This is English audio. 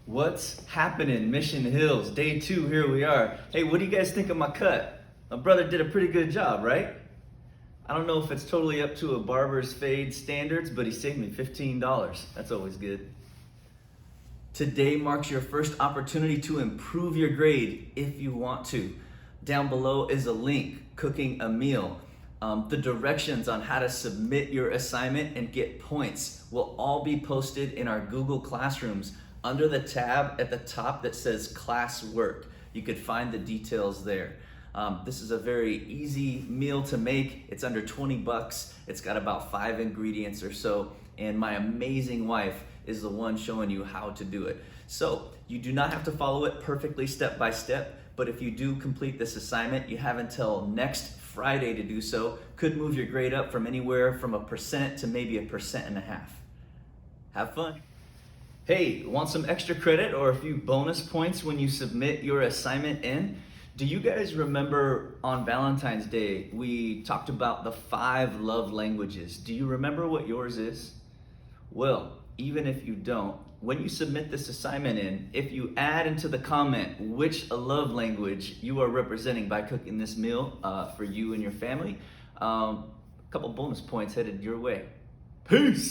What's happening, Mission Hills? Day 2, here we are. Hey, what do you guys think of my cut? My brother did a pretty good job, right? I don't know if it's totally up to a barber's fade standards, but he saved me $15. That's always good. Today marks your first opportunity to improve your grade if you want to. Down below is a link, cooking a meal. The directions on how to submit your assignment and get points will all be posted in our Google Classrooms under the tab at the top that says class work. You could find the details there. This is a very easy meal to make. It's under 20 bucks. It's got about 5 ingredients or so, and my amazing wife is the one showing you how to do it. So you do not have to follow it perfectly step by step, but if you do complete this assignment, you have until next Friday to do so. Could move your grade up from anywhere from 1% to maybe 1.5%. Have fun. Hey, want some extra credit or a few bonus points when you submit your assignment in? Do you guys remember on Valentine's Day, we talked about the 5 love languages? Do you remember what yours is? Well, even if you don't, when you submit this assignment in, if you add into the comment which love language you are representing by cooking this meal for you and your family, a couple bonus points headed your way. Peace!